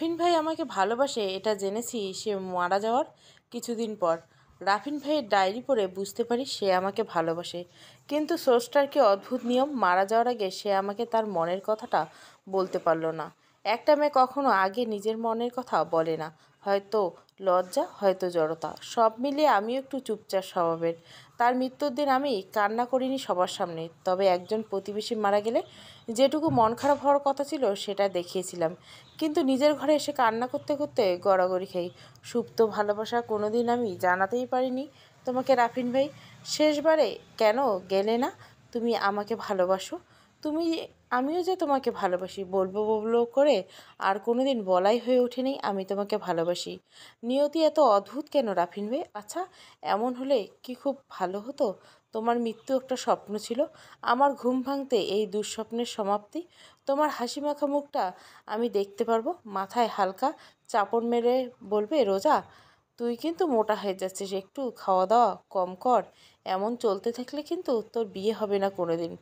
রাফিন ভাই আমাকে ভালোবাসে এটা জেনেছি সে মারা যাওয়ার কিছুদিন পর। রাফিন ভাইয়ের ডায়েরি পড়ে বুঝতে পারি সে আমাকে ভালোবাসে, কিন্তু স্রষ্টার কি অদ্ভুত নিয়ম, মারা যাওয়ার আগে সে আমাকে তার মনের কথাটা বলতে পারল না। একটা মেয়ে কখনো আগে নিজের মনের কথা বলে না, হয়তো লজ্জা, হয়তো জড়তা, সব মিলিয়ে আমিও একটু চুপচাপ স্বভাবের। তার মৃত্যুর দিন আমি কান্না করিনি সবার সামনে, তবে একজন প্রতিবেশী মারা গেলে যেটুকু মন খারাপ হওয়ার কথা ছিল সেটা দেখিয়েছিলাম। কিন্তু নিজের ঘরে এসে কান্না করতে করতে গড়াগড়ি খাই। সুপ্ত ভালোবাসা কোনোদিন আমি জানাতেই পারিনি তোমাকে রাফিন ভাই। শেষবারে কেন গেলে না তুমি আমাকে ভালোবাসো? তুমি, আমিও যে তোমাকে ভালোবাসি বলবো বলবো করে আর কোনোদিন বলাই হয়ে ওঠেনি আমি তোমাকে ভালোবাসি। নিয়তি এত অদ্ভুত কেন রাফিন ভাই? আচ্ছা, এমন হলে কি খুব ভালো হতো? তোমার মৃত্যু একটা স্বপ্ন ছিল, আমার ঘুম ভাঙতে এই দুঃস্বপ্নের সমাপ্তি। তোমার হাসিমাখা মুখটা আমি দেখতে পারবো, মাথায় হালকা চাপড় মেরে বলবে, রোজা তুই কিন্তু মোটা হয়ে যাচ্ছিস, একটু খাওয়া দাওয়া কম কর, এমন চলতে থাকলে কিন্তু তোর বিয়ে হবে না কোনো দিন।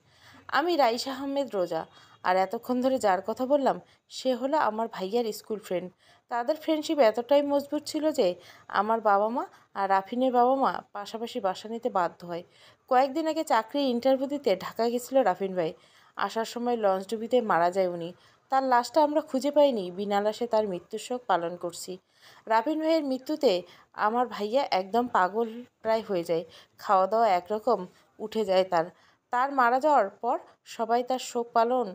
আমি রাইসা আহমেদ, রোজা। আর এতক্ষণ ধরে যার কথা বললাম সে হলো আমার ভাইয়ার স্কুল ফ্রেন্ড। তাদের ফ্রেন্ডশিপ এতটাই মজবুত ছিল যে আমার বাবা মা আর রাফিনের বাবা মা পাশাপাশি বাসা নিতে বাধ্য হয়। কয়েকদিন আগে চাকরি ইন্টারভিউ দিতে ঢাকা গেছিল রাফিন ভাই। আসার সময় লঞ্চ ডুবিতে মারা যায় উনি। তার লাশটা আমরা খুঁজে পাইনি, বিনা লাশে তার মৃত্যুর শোক পালন করছি। রাফিন ভাইয়ের মৃত্যুতে আমার ভাইয়া একদম পাগল প্রায় হয়ে যায়, খাওয়া দাওয়া একরকম উঠে যায় তার। তার মারা যাওয়ার পর সবাই তার শোক পালন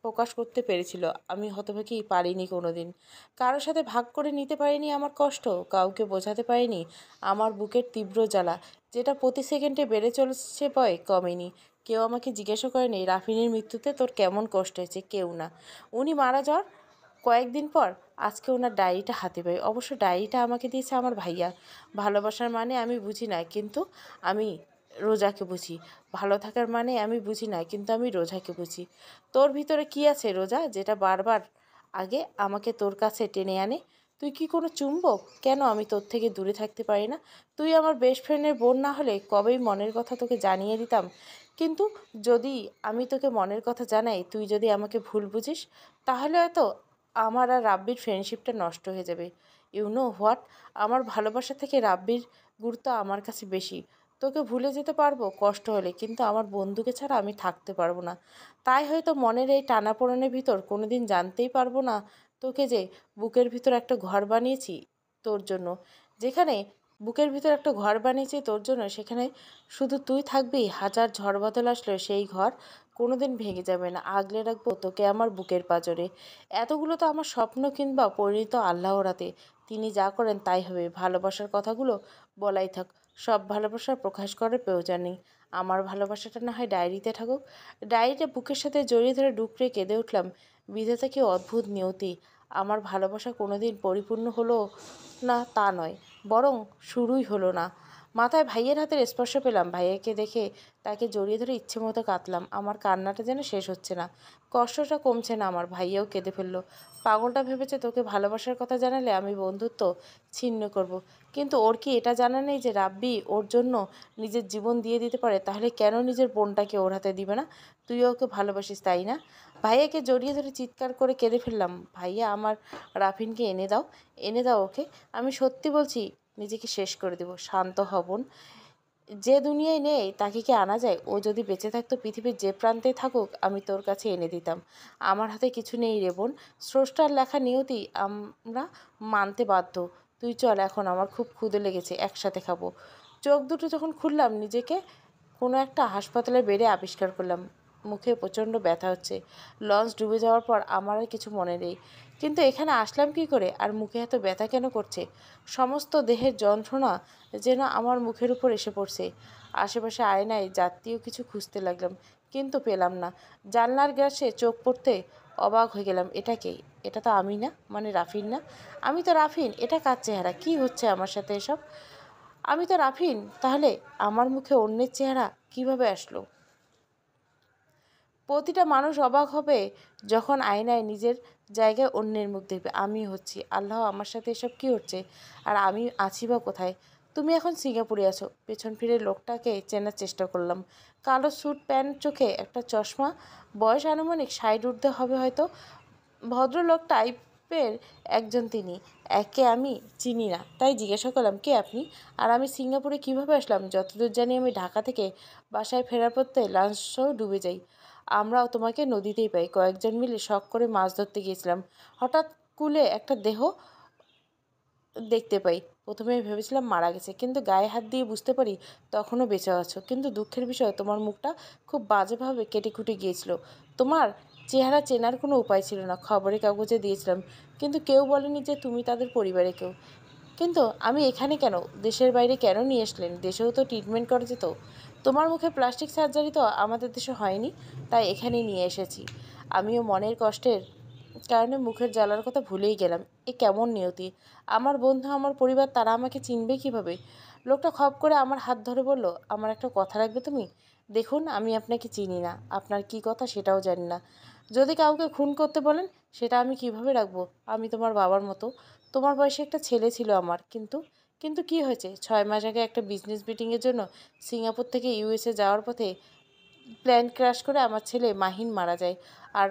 প্রকাশ করতে পেরেছিল, আমি হতভাগী পারিনি কোনো দিন। কারোর সাথে ভাগ করে নিতে পারিনি আমার কষ্ট, কাউকে বোঝাতে পারিনি আমার বুকের তীব্র জ্বালা, যেটা প্রতি সেকেন্ডে বেড়ে চলছে, ভয় কমেনি। কেউ আমাকে জিজ্ঞাসা করেনি রাফিনের মৃত্যুতে তোর কেমন কষ্ট হয়েছে, কেউ না। উনি মারা যাওয়ার কয়েকদিন পর আজকে ওনার ডায়েরিটা হাতে পাই। অবশ্য ডায়েরিটা আমাকে দিয়েছে আমার ভাইয়া। ভালোবাসার মানে আমি বুঝি না, কিন্তু আমি রোজাকে বুঝি। ভালো থাকার মানে আমি বুঝি না, কিন্তু আমি রোজাকে বুঝি। তোর ভিতরে কি আছে রোজা, যেটা বারবার আগে আমাকে তোর কাছে টেনে আনে? তুই কি কোনো চুম্বক? কেন আমি তোর থেকে দূরে থাকতে পারি না? তুই আমার বেস্ট ফ্রেন্ডের বোন না হলে কবেই মনের কথা তোকে জানিয়ে দিতাম। কিন্তু যদি আমি তোকে মনের কথা জানাই, তুই যদি আমাকে ভুল বুঝিস, তাহলে হয়তো আমার আর রাব্বির ফ্রেন্ডশিপটা নষ্ট হয়ে যাবে। ইউ নো হোয়াট, আমার ভালোবাসা থেকে রাব্বির গুরুত্ব আমার কাছে বেশি। তোকে ভুলে যেতে পারবো কষ্ট হলে, কিন্তু আমার বন্ধুকে ছাড়া আমি থাকতে পারবো না। তাই হয়তো মনের এই টানাপোড়েনের ভিতর কোনোদিন জানতেই পারবো না তোকে যে বুকের ভিতর একটা ঘর বানিয়েছি তোর জন্য। যেখানে বুকের ভিতর একটা ঘর বানিয়েছি তোর জন্য, সেখানে শুধু তুই থাকবি। হাজার ঝড় বাদল আসলে সেই ঘর কোনোদিন ভেঙে যাবে না, আগলে রাখবো তোকে আমার বুকের পাঁজরে। এতগুলো তো আমার স্বপ্ন, কিংবা পরিণত আল্লাহর হাতে, তিনি যা করেন তাই হবে। ভালোবাসার কথাগুলো বলাই থাক, সব ভালোবাসার প্রকাশ করার প্রয়োজন নেই। আমার ভালোবাসাটা না হয় ডায়েরিতে থাকুক। ডায়েরিটা বুকের সাথে জড়িয়ে ধরে ডুকরে কেঁদে উঠলাম, বিধাতা কি অদ্ভুত নিয়তি। আমার ভালোবাসা কোনোদিন পরিপূর্ণ হলো না তা নয়, বরং শুরুই হলো না। মাথায় ভাইয়ের হাতের স্পর্শ পেলাম, ভাইয়াকে দেখে তাকে জড়িয়ে ধরে ইচ্ছে মতো কাঁদলাম। আমার কান্নাটা যেন শেষ হচ্ছে না, কষ্টটা কমছে না আমার। ভাইয়াও কেঁদে ফেললো। পাগলটা ভেবেছে তোকে ভালোবাসার কথা জানালে আমি বন্ধুত্ব ছিন্ন করব। কিন্তু ওর কি এটা জানা নেই যে রাব্বি ওর জন্য নিজের জীবন দিয়ে দিতে পারে? তাহলে কেন নিজের বোনটাকে ওর হাতে দিবে না? তুইও ওকে ভালোবাসিস তাই না? ভাইয়াকে জড়িয়ে ধরে চিৎকার করে কেঁদে ফেললাম, ভাইয়া আমার রাফিনকে এনে দাও, এনে দাও ওকে। আমি সত্যি বলছি, নিজেকে শেষ করে দেব। শান্ত হবন, যে দুনিয়ায় নেই তাকে কি আনা যায়? ও যদি বেঁচে থাকতো পৃথিবীর যে প্রান্তে থাকুক, আমি তোর কাছে এনে দিতাম। আমার হাতে কিছু নেই রে বোন, স্রষ্টার লেখা নিয়তি আমরা মানতে বাধ্য। তুই চল এখন, আমার খুব ক্ষুধে লেগেছে, একসাথে খাবো। চোখ দুটো যখন খুললাম, নিজেকে কোনো একটা হাসপাতালের বেডে আবিষ্কার করলাম। মুখে প্রচণ্ড ব্যথা হচ্ছে। লঞ্চ ডুবে যাওয়ার পর আমার আর কিছু মনে নেই, কিন্তু এখানে আসলাম কী করে, আর মুখে এত ব্যথা কেন করছে? সমস্ত দেহের যন্ত্রণা যেন আমার মুখের উপর এসে পড়ছে। আশেপাশে আয়নায় জাতীয় কিছু খুঁজতে লাগলাম, কিন্তু পেলাম না। জানলার গ্লাসে চোখ পড়তে অবাক হয়ে গেলাম, এটা কে? এটা তো আমি না, মানে রাফিন না। আমি তো রাফিন, এটা কার চেহারা? কী হচ্ছে আমার সাথে এসব? আমি তো রাফিন, তাহলে আমার মুখে অন্যের চেহারা কিভাবে আসলো? প্রতিটা মানুষ অবাক হবে যখন আয়নায় নিজের জায়গায় অন্যের মুখ দেখবে। আমি হচ্ছি আল্লাহ, আমার সাথে এসব কী হচ্ছে? আর আমি আছি বা কোথায়? তুমি এখন সিঙ্গাপুরে আছো। পেছন ফিরে লোকটাকে চেনার চেষ্টা করলাম। কালো স্যুট প্যান্ট, চোখে একটা চশমা, বয়স আনুমানিক 60 ঊর্ধ্বে হবে হয়তো। ভদ্রলোক টাইপের গ্রুপের একজন তিনি। একে আমি চিনি না, তাই জিজ্ঞাসা করলাম, কে আপনি? আর আমি সিঙ্গাপুরে কিভাবে আসলাম? যতদূর জানি আমি ঢাকা থেকে বাসায় ফেরার পথে লাঞ্চও ডুবে যাই। আমরাও তোমাকে নদীতেই পাই। কয়েকজন মিলে শখ করে মাছ ধরতে গিয়েছিলাম। হঠাৎ কুলে একটা দেহ দেখতে পাই। প্রথমে ভেবেছিলাম মারা গেছে, কিন্তু গায়ে হাত দিয়ে বুঝতে পারি তখনও বেঁচে আছো। কিন্তু দুঃখের বিষয়, তোমার মুখটা খুব বাজেভাবে কেটে কুটে গিয়েছিল। তোমার চেহারা চেনার কোনো উপায় ছিল না। খবরের কাগজে দিয়েছিলাম, কিন্তু কেউ বলেনি যে তুমি তাদের পরিবারে কেউ। কিন্তু আমি এখানে কেন? দেশের বাইরে কেন নিয়ে আসলেন? দেশেও তো ট্রিটমেন্ট করা যেত। তোমার মুখে প্লাস্টিক সার্জারি তো আমাদের দেশে হয়নি, তাই এখানেই নিয়ে এসেছি। আমিও মনের কষ্টের কারণে মুখের জ্বালার কথা ভুলেই গেলাম। এ কেমন নিয়তি! আমার বন্ধু, আমার পরিবার, তারা আমাকে চিনবে কিভাবে? লোকটা খপ করে আমার হাত ধরে বলল, আমার একটা কথা রাখবে তুমি? দেখুন, আমি আপনাকে চিনি না, আপনার কি কথা সেটাও জানি না। যদি কাউকে খুন করতে বলেন, সেটা আমি কিভাবে রাখবো? আমি তোমার বাবার মতো। তোমার বয়সে একটা ছেলে ছিল আমার। কিন্তু কি হয়েছে? 6 মাস আগে একটা বিজনেস মিটিংয়ের জন্য সিঙ্গাপুর থেকে ইউএসএ যাওয়ার পথে প্লেন ক্র্যাশ করে আমার ছেলে মাহিন মারা যায়। আর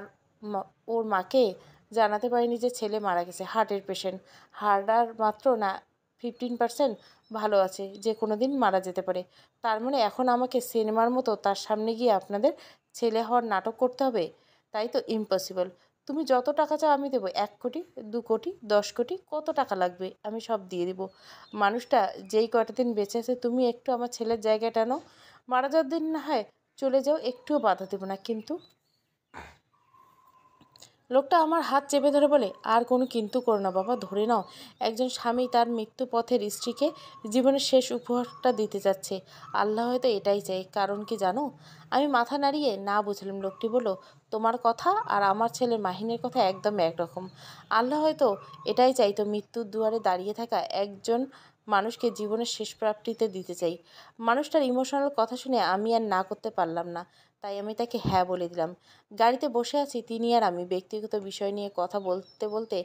ওর মাকে জানাতে পারিনি যে ছেলে মারা গেছে। হার্টের পেশেন্ট। হার্ট আর মাত্র না 15% ভালো আছে, যে কোনো দিন মারা যেতে পারে। তার মানে এখন আমাকে সিনেমার মতো তার সামনে গিয়ে আপনাদের ছেলে হওয়ার নাটক করতে হবে? তাই তো ইম্পসিবল। তুমি যত টাকা চাও আমি দেবো। 1 কোটি, 2 কোটি, 10 কোটি, কত টাকা লাগবে আমি সব দিয়ে দেবো। মানুষটা যেই কটা দিন বেঁচে আছে, তুমি একটু আমার ছেলের জায়গাটা নাও। মারা যাওয়ার দিন না হয় চলে যাও, একটুও বাধা দেবো না। কিন্তু লোকটা আমার হাত চেপে ধরে বলে, আর কোনো কিন্তু করো না বাবা, ধরে নাও। একজন স্বামী তার মৃত্যু পথের স্ত্রীকে জীবনের শেষ উপহারটা দিতে যাচ্ছে। আল্লাহ হয়তো এটাই চাই। কারণ কি জানো? আমি মাথা নাড়িয়ে না বুঝলাম। লোকটি বলল, তোমার কথা আর আমার ছেলের মাহিনের কথা একদম একরকম। আল্লাহ হয়তো এটাই চাইতো, মৃত্যুর দুয়ারে দাঁড়িয়ে থাকা একজন মানুষকে জীবনের শেষ প্রাপ্তিতে দিতে চাই। মানুষটার ইমোশনাল কথা শুনে আমি আর না করতে পারলাম না, তাই আমি তাকে হ্যাঁ বলে দিলাম। গাড়িতে বসে আছি তিনি আর আমি ব্যক্তিগত বিষয় নিয়ে কথা বলতে বলতে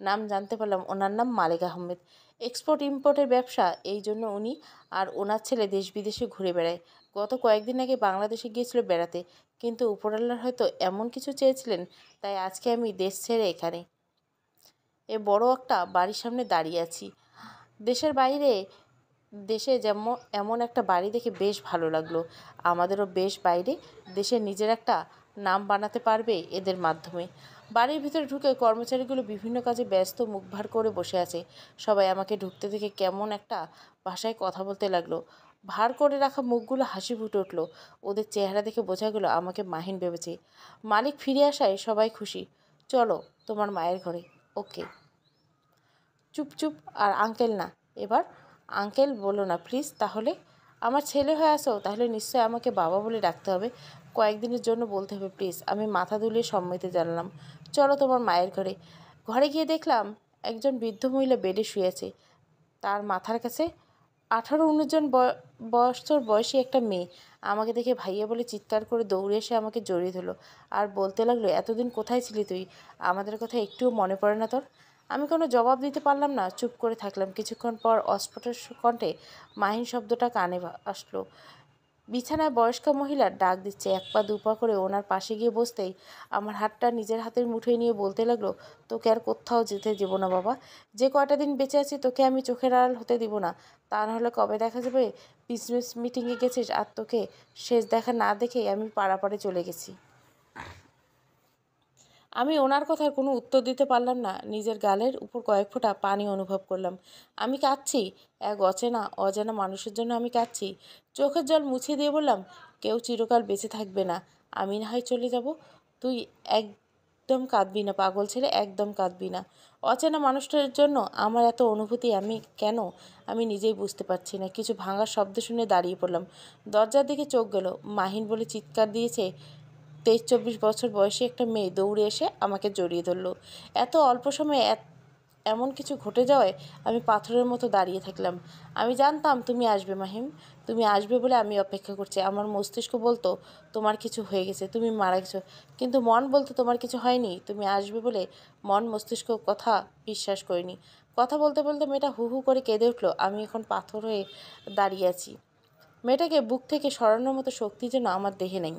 নাম জানতে পারলাম, ওনার নাম মালেক আহমেদ। এক্সপোর্ট ইম্পোর্টের ব্যবসা, এই জন্য উনি আর ওনার ছেলে দেশ বিদেশে ঘুরে বেড়ায়। গত কয়েকদিন আগে বাংলাদেশে গিয়েছিল বেড়াতে, কিন্তু উপরওয়ালার হয়তো এমন কিছু চেয়েছিলেন, তাই আজকে আমি দেশ ছেড়ে এখানে এ বড় একটা বাড়ির সামনে দাঁড়িয়ে আছি। দেশের বাইরে দেশে যেমন এমন একটা বাড়ি দেখে বেশ ভালো লাগলো। আমাদেরও বেশ বাইরে দেশে নিজের একটা নাম বানাতে পারবে এদের মাধ্যমে। বাড়ির ভিতরে ঢুকে কর্মচারীগুলো বিভিন্ন কাজে ব্যস্ত, মুখ ভার করে বসে আছে। সবাই আমাকে ঢুকতে দেখে কেমন একটা ভাষায় কথা বলতে লাগলো। ভার করে রাখা মুখগুলো হাসি ফুটে উঠলো। ওদের চেহারা দেখে বোঝা গেল আমাকে মাহিন ভেবেছে। মালিক ফিরে আসায় সবাই খুশি। চলো তোমার মায়ের ঘরে। ওকে। চুপ চুপ। আর আঙ্কেল না, এবার আঙ্কেল বলো না প্লিজ। তাহলে আমার ছেলে হয়ে আসো, তাহলে নিশ্চয়ই আমাকে বাবা বলে ডাকতে হবে। কয়েকদিনের জন্য বলতে হবে প্লিজ। আমি মাথা দুলিয়ে সম্মতি জানালাম। চলো তোমার মায়ের ঘরে। ঘরে গিয়ে দেখলাম একজন বৃদ্ধ মহিলা বেডে শুয়ে আছে। তার মাথার কাছে 18-19 বছর বয়সী একটা মেয়ে। আমাকে দেখে ভাইয়া বলে চিৎকার করে দৌড়ে এসে আমাকে জড়িয়ে ধরলো আর বলতে লাগলো, এতদিন কোথায় ছিলি তুই? আমাদের কথা একটুও মনে পড়ে না তোর? আমি কোনো জবাব দিতে পারলাম না, চুপ করে থাকলাম। কিছুক্ষণ পর অস্ফুট কণ্ঠে মাহিন শব্দটা কানে আসলো। বিছানায় বয়স্ক মহিলা ডাক দিচ্ছে। 1 পা 2 পা করে ওনার পাশে গিয়ে বসতেই আমার হাতটা নিজের হাতের মুঠোয় নিয়ে বলতে লাগলো, তোকে আর কোথাও যেতে দেব না বাবা। যে কয়টা দিন বেঁচে আছি তোকে আমি চোখের আড়াল হতে দিব না। তা নাহলে কবে দেখা যাবে বিজনেস মিটিংয়ে গেছিস আর তোকে শেষ দেখা না দেখেই আমি পাড়াপাড়ে চলে গেছি। আমি ওনার কথার কোনো উত্তর দিতে পারলাম না। নিজের গালের উপর কয়েক ফোঁটা পানি অনুভব করলাম। আমি কাঁদছি। এক অজানা মানুষের জন্য আমি কাঁদছি। চোখের জল মুছিয়ে দিয়ে বললাম, কেউ চিরকাল বেঁচে থাকবে না। আমি না হয় চলে যাব। তুই একদম কাঁদবি না পাগল ছেলে, একদম কাঁদবি না। অচেনা মানুষটার জন্য আমার এত অনুভূতি আমি কেন আমি নিজেই বুঝতে পারছি না। কিছু ভাঙার শব্দ শুনে দাঁড়িয়ে পড়লাম। দরজার দিকে চোখ গেল। মাহিন বলে চিৎকার দিয়েছে 23-24 বছর বয়সী একটা মেয়ে দৌড়ে এসে আমাকে জড়িয়ে ধরলো। এত অল্প সময়ে এমন কিছু ঘটে যাওয়ায় আমি পাথরের মতো দাঁড়িয়ে থাকলাম। আমি জানতাম তুমি আসবে মাহিম, তুমি আসবে বলে আমি অপেক্ষা করছি। আমার মস্তিষ্ক বলতো তোমার কিছু হয়ে গেছে, তুমি মারা গেছো। কিন্তু মন বলতো তোমার কিছু হয়নি, তুমি আসবে বলে। মন মস্তিষ্ক কথা বিশ্বাস করিনি। কথা বলতে বলতে মেয়েটা হু হু করে কেঁদে উঠলো। আমি এখন পাথর হয়ে দাঁড়িয়ে আছি। মেয়েটাকে বুক থেকে সরানোর মতো শক্তি যেন আমার দেহে নেই।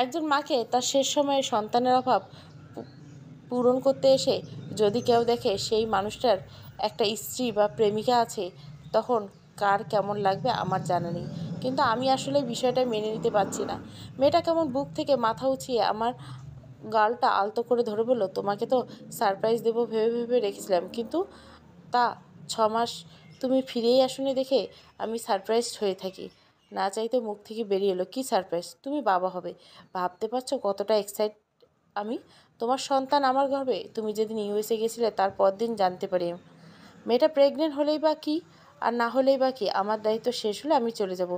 একজন মাকে তার শেষ সময়ে সন্তানের অভাব পূরণ করতে এসে যদি কেউ দেখে সেই মানুষটার একটা স্ত্রী বা প্রেমিকা আছে, তখন কার কেমন লাগবে আমার জানা নেই। কিন্তু আমি আসলে বিষয়টা মেনে নিতে পারছি না। মেয়েটা কেমন বুক থেকে মাথা উঁচিয়ে আমার গালটা আলতো করে ধরে বলল, তোমাকে তো সারপ্রাইজ দেবো ভেবে ভেবে রেখেছিলাম, কিন্তু তা 6 মাস তুমি ফিরেই আসুনি দেখে আমি সারপ্রাইজড হয়ে থাকি। না চাইতে মুখ থেকে বেরিয়ে এলো, কী সারপ্রাইজ? তুমি বাবা হবে। ভাবতে পারছো কতটা এক্সাইট আমি? তোমার সন্তান আমার গর্বে। তুমি যেদিন ইউএসএ গেছিলে তার পরদিন জানতে পারি মেয়েটা প্রেগনেন্ট। হলেই বা কি, আর না হলেই বা কি, আমার দায়িত্ব শেষ হলে আমি চলে যাব।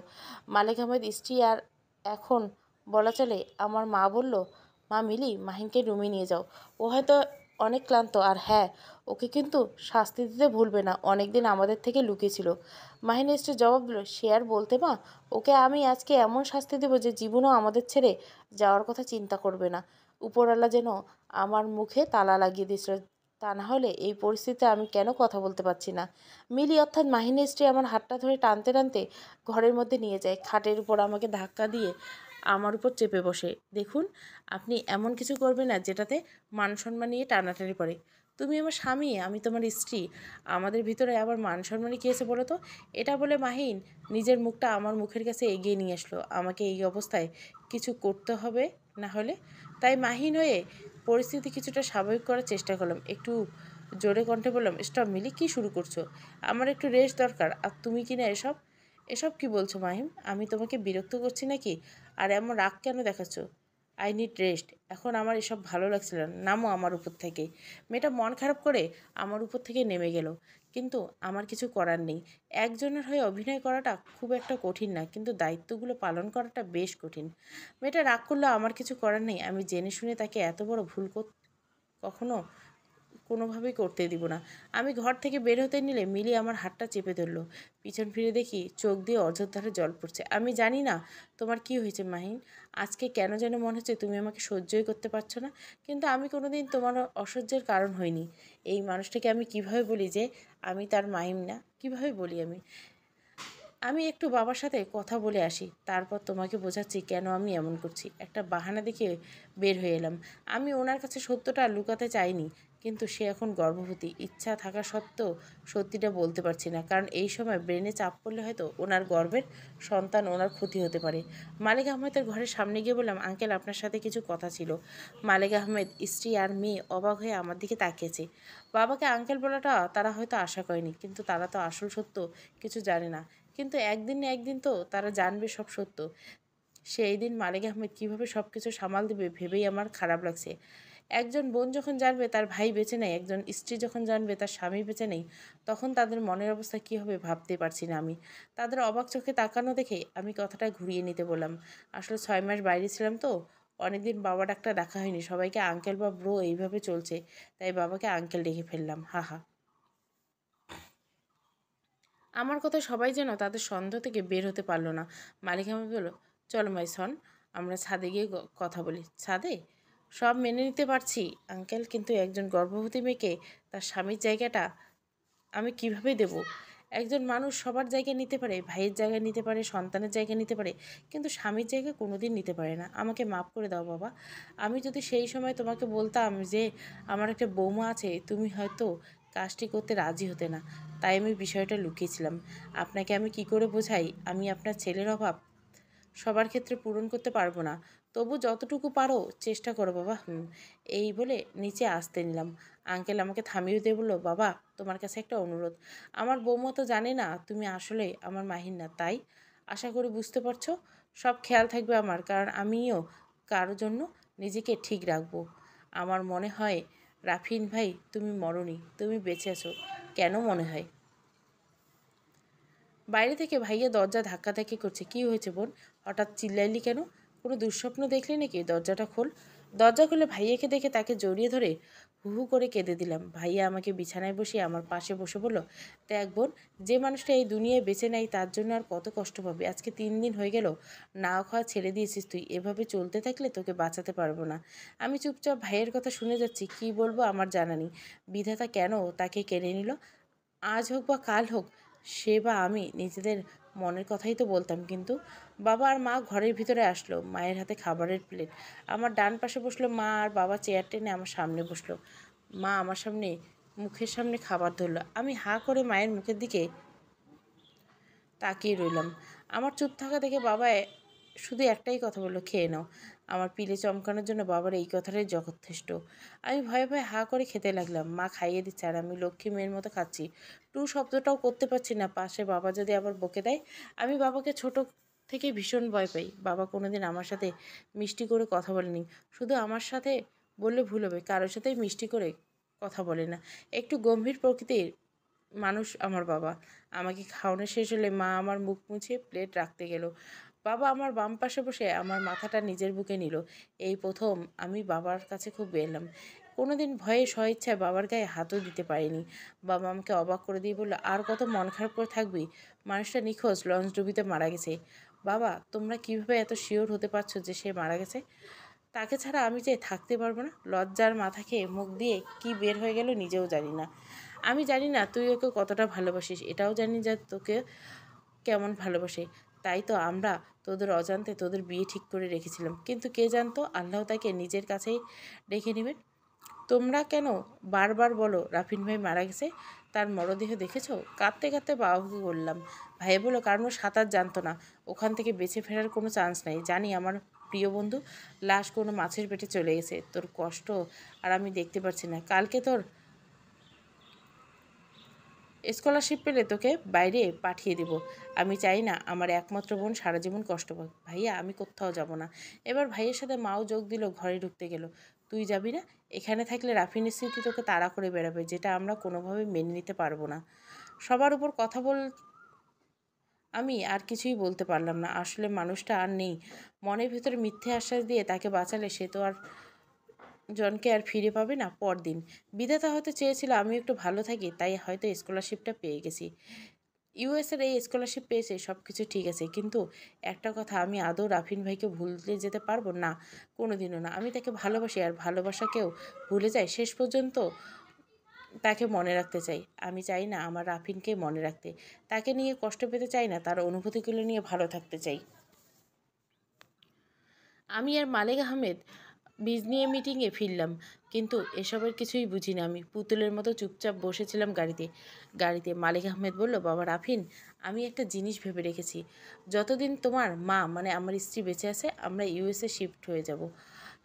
মালিক আহমেদ স্ত্রী আর এখন বলা চলে আমার মা বলল, মা মিলি, মাহিনকে রুমে নিয়ে যাও। ও হয়তো অনেক ক্লান্ত, আর হ্যাঁ, ওকে কিন্তু শাস্তি দিতে ভুলবে না, অনেকদিন আমাদের থেকে লুকিয়েছিল। মাহিনের স্ত্রী জবাব দিল, সে আর বলতে মা, ওকে আমি আজকে এমন শাস্তি দেবো যে জীবনও আমাদের ছেড়ে যাওয়ার কথা চিন্তা করবে না। উপরওয়ালা যেন আমার মুখে তালা লাগিয়ে দিয়েছিল, তা না হলে এই পরিস্থিতিতে আমি কেন কথা বলতে পারছি না। মিলি অর্থাৎ মাহিনের স্ত্রী আমার হাতটা ধরে টানতে টানতে ঘরের মধ্যে নিয়ে যায়, খাটের উপর আমাকে ধাক্কা দিয়ে আমার উপর চেপে বসে। দেখুন, আপনি এমন কিছু করবেন না যেটাতে মান সম্মান নিয়ে টানাটানি পড়ে। তুমি আমার স্বামী, আমি তোমার স্ত্রী, আমাদের ভিতরে আবার মান সম্মানই কী আছে বলো তো? এটা বলে মাহিন নিজের মুখটা আমার মুখের কাছে এগিয়ে নিয়ে আসলো। আমাকে এই অবস্থায় কিছু করতে হবে না হলে, তাই মাহিন হয়ে পরিস্থিতি কিছুটা স্বাভাবিক করার চেষ্টা করলাম। একটু জোরে কণ্ঠে বললাম, স্টপ মিলি, কী শুরু করছো? আমার একটু রেস্ট দরকার, আর তুমি কি না এসব এসব কি বলছো মাহিম? আমি তোমাকে বিরক্ত করছি নাকি? আর এমন রাগ কেন দেখাচ্ছ? I need rest. এখন আমার এসব ভালো লাগছিল না, নামো আমার উপর থেকে। মেয়েটা মন খারাপ করে আমার উপর থেকে নেমে গেল। কিন্তু আমার কিছু করার নেই। একজনের হয়ে অভিনয় করাটা খুব একটা কঠিন না, কিন্তু দায়িত্বগুলো পালন করাটা বেশ কঠিন। মেয়েটা রাগ করলে আমার কিছু করার নেই। আমি জেনে শুনে তাকে এত বড় ভুল কখনো কোনোভাবেই করতে দিব না। আমি ঘর থেকে বের হতে নিলে মিলি আমার হাতটা চেপে ধরলো। পিছন ফিরে দেখি চোখ দিয়ে অঝোরধারে জল পড়ছে। আমি জানি না তোমার কি হয়েছে মাহিন, আজকে কেন যেন মনে হচ্ছে তুমি আমাকে সহ্যই করতে পারছো না। কিন্তু আমি কোনোদিন তোমার অসহ্যের কারণ হইনি। এই মানুষটাকে আমি কিভাবে বলি যে আমি তার মাহিম না? কিভাবে বলি আমি? আমি একটু বাবার সাথে কথা বলে আসি, তারপর তোমাকে বোঝাচ্ছি কেন আমি এমন করছি। একটা বাহানা দেখে বের হয়ে এলাম। আমি ওনার কাছে সত্যটা লুকাতে চাইনি, কিন্তু সে এখন গর্ভবতী। ইচ্ছা থাকা সত্ত্বেও সত্যিটা বলতে পারছি না, কারণ এই সময় ব্রেনে চাপ পড়লে হয়তো ওনার গর্ভের সন্তান ওনার ক্ষতি হতে পারে। মালিক আহমেদের ঘরের সামনে গিয়ে বললাম, আঙ্কেল, আপনার সাথে কিছু কথা ছিল। মালিক আহমেদ স্ত্রী আর মেয়ে অবাক হয়ে আমার দিকে তাকিয়েছে। বাবাকে আঙ্কেল বলাটা তারা হয়তো আশা করেনি, কিন্তু তারা তো আসল সত্য কিছু জানে না। কিন্তু একদিন না একদিন তো তারা জানবে সব সত্য। সেই দিন মালিক আহমেদ কীভাবে সব কিছু সামাল দেবে ভেবেই আমার খারাপ লাগছে। একজন বোন যখন জানবে তার ভাই বেঁচে নেই, একজন স্ত্রী যখন জানবে তার স্বামী বেঁচে নেই, তখন তাদের মনের অবস্থা কী হবে ভাবতে পারছি না আমি। তাদের অবাক চোখে তাকানো দেখে আমি কথাটা ঘুরিয়ে নিতে বললাম, আসলে 6 মাস বাইরে ছিলাম তো, অনেকদিন বাবা ডাক্তার দেখা হয়নি, সবাইকে আঙ্কেল বা ব্রো এইভাবে চলছে, তাই বাবাকে আঙ্কেল ডেকে ফেললাম। হা হা। আমার কথা সবাই যেন তাদের সন্দেহ থেকে বের হতে পারলো না। মালিক আহমেদ বলল, চলো মাই সন, আমরা ছাদে গিয়ে কথা বলি। ছাদে? সব মেনে নিতে পারছি আঙ্কেল, কিন্তু একজন গর্ভবতী মেয়েকে তার স্বামীর জায়গাটা আমি কিভাবে দেব? একজন মানুষ সবার জায়গা নিতে পারে, ভাইয়ের জায়গা নিতে পারে, সন্তানের জায়গা নিতে পারে, কিন্তু স্বামীর জায়গা কোনোদিন নিতে পারে না। আমাকে মাফ করে দাও বাবা। আমি যদি সেই সময় তোমাকে বলতাম যে আমার একটা বৌমা আছে, তুমি হয়তো কাজটি করতে রাজি হতে না, তাই আমি বিষয়টা লুকিয়েছিলাম। আপনাকে আমি কি করে বোঝাই আমি আপনার ছেলের অভাব সবার ক্ষেত্রে পূরণ করতে পারবো না, তবু যতটুকু পারো চেষ্টা করো বাবা। এই বলে নিচে আসতে নিলাম। আঙ্কেল আমাকে থামিয়ে দিয়ে বললো, বাবা, তোমার কাছে একটা অনুরোধ। আমার বৌমা তো জানে না তুমি আসলে আমার মাহিন না, তাই আশা করি বুঝতে পারছো। সব খেয়াল থাকবে আমার, কারণ আমিও কারো জন্য নিজেকে ঠিক রাখবো। আমার মনে হয় রাফিন ভাই, তুমি মরনি, তুমি বেঁচে আছো। কেন মনে হয়? বাইরে থেকে ভাইয়া দরজা ধাক্কাধাক্কি করছে। কি হয়েছে বোন, হঠাৎ চিল্লাইলি কেন? কোনো দুঃস্বপ্ন দেখলি নাকি? দরজাটা খোল। দরজা খুলে ভাইয়াকে দেখে তাকে জড়িয়ে ধরে হু হু করে কেঁদে দিলাম। ভাইয়া আমাকে বিছানায় বসিয়ে আমার পাশে বসে বলল, দেখ বোন, যে মানুষটা এই দুনিয়ায় বেঁচে নেয় তার জন্য আর কত কষ্ট পাবে। আজকে 3 দিন হয়ে গেল না খাওয়া ছেড়ে দিয়েছিস তুই। এভাবে চলতে থাকলে তোকে বাঁচাতে পারবো না। আমি চুপচাপ ভাইয়ের কথা শুনে যাচ্ছি। কি বলবো আমার জানা নেই। বিধাতা কেন তাকে কেড়ে নিল? আজ হোক বা কাল হোক, সে বা আমি নিজেদের মনের কথাই তো বলতাম। কিন্তু বাবা আর মা ঘরের ভিতরে আসলো, মায়ের হাতে খাবারের প্লেট। আমার ডান পাশে বসলো মা, আর বাবা চেয়ার টেনে আমার সামনে বসলো। মা আমার সামনে মুখের সামনে খাবার ধরলো। আমি হাঁ করে মায়ের মুখের দিকে তাকিয়ে রইলাম। আমার চুপ থাকা দেখে বাবা শুধু একটাই কথা বললো, খেয়ে নাও। আমার পিলে চমকানোর জন্য বাবার এই কথাটাই যথেষ্ট। আমি ভয়ে ভয়ে হাঁ করে খেতে লাগলাম। মা খাইয়ে দিচ্ছে আর আমি লক্ষ্মী মেয়ের মতো খাচ্ছি। টু শব্দটাও করতে পারছি না। পাশে বাবা যদি আবার বকে দেয়। আমি বাবাকে ছোট থেকে ভীষণ ভয় পাই। বাবা কোনোদিন আমার সাথে মিষ্টি করে কথা বলেনি। শুধু আমার সাথে বললে ভুল হবে, কারোর সাথেই মিষ্টি করে কথা বলে না। একটু গম্ভীর প্রকৃতির মানুষ আমার বাবা। আমাকে খাওয়ানো শেষ হলে মা আমার মুখ মুছে প্লেট রাখতে গেল। বাবা আমার বাম পাশে বসে আমার মাথাটা নিজের বুকে নিল। এই প্রথম আমি বাবার কাছে খুব এলাম। কোনোদিন ভয়ে স্বইচ্ছায় বাবার গায়ে হাতও দিতে পারিনি। বাবা আমাকে অবাক করে দিয়ে বলল, আর কত মন খারাপ করে থাকবি? মানুষটা নিখোঁজ, লঞ্চ ডুবিতে মারা গেছে। বাবা, তোমরা কিভাবে এত শিওর হতে পারছো যে সে মারা গেছে? তাকে ছাড়া আমি যে থাকতে পারবো না। লজ্জার মাথা খেয়ে মুখ দিয়ে কি বের হয়ে গেল নিজেও জানি না। আমি জানি না তুই ওকে কতটা ভালোবাসিস, এটাও জানি যে তোকে কেমন ভালোবাসে। তাই তো আমরা তোদের অজান্তে তোদের বিয়ে ঠিক করে রেখেছিলাম। কিন্তু কে জানতো আল্লাহ তাকে নিজের কাছেই রেখে নেবেন। তোমরা কেন বারবার বলো রাফিন ভাই মারা গেছে? তার মরদেহ দেখেছো? কাঁদতে কাঁদতে বাবাকে বললাম। ভাই বললো, কারণ ও সাঁতার জানতো না, ওখান থেকে বেঁচে ফেরার কোনো চান্স নাই। জানি আমার প্রিয় বন্ধু লাশ কোনো মাছের পেটে চলে গেছে। তোর কষ্ট আর আমি দেখতে পাচ্ছি না। কালকে তোর স্কলারশিপ পেলে তোকে বাইরে পাঠিয়ে দেব। আমি চাই না আমার একমাত্র বোন সারা জীবন কষ্ট পাক। ভাইয়া, আমি কোথাও যাব না। এবার ভাইয়ের সাথে মাও যোগ দিল, ঘরে ঢুকতে গেল। তুই যাবি না? এখানে থাকলে রাফিনের স্মৃতি তোকে তাড়া করে বেড়াবে, যেটা আমরা কোনোভাবে মেনে নিতে পারবো না। সবার উপর কথা বল। আমি আর কিছুই বলতে পারলাম না। আসলে মানুষটা আর নেই। মনের ভিতরে মিথ্যে আশ্বাস দিয়ে তাকে বাঁচালে সে তো আর জনকে আর ফিরে পাবে না। পরদিন বিধাতা হয়তো চেয়েছিল আমি একটু ভালো থাকি, তাই হয়তো স্কলারশিপটা পেয়ে গেছি। ইউএসের এই স্কলারশিপ পেয়েছে, সব কিছু ঠিক আছে। কিন্তু একটা কথা, আমি আদৌ রাফিন ভাইকে ভুলে যেতে পারবো না? কোনোদিনও না। আমি তাকে ভালোবাসি, আর ভালোবাসাকেও ভুলে যাই। শেষ পর্যন্ত তাকে মনে রাখতে চাই। আমি চাই না আমার রাফিনকে মনে রাখতে। তাকে নিয়ে কষ্ট পেতে চাই না, তার অনুভূতিগুলো নিয়ে ভালো থাকতে চাই। আমি আর মালেক আহমেদ নিয়ে মিটিংয়ে ফিরলাম, কিন্তু এসবের কিছুই বুঝি না। আমি পুতুলের মতো চুপচাপ বসেছিলাম গাড়িতে মালিক আহমেদ বলল, বাবা রাফিন, আমি একটা জিনিস ভেবে রেখেছি। যতদিন তোমার মা মানে আমার স্ত্রী বেঁচে আছে, আমরা ইউএসএ শিফট হয়ে যাব।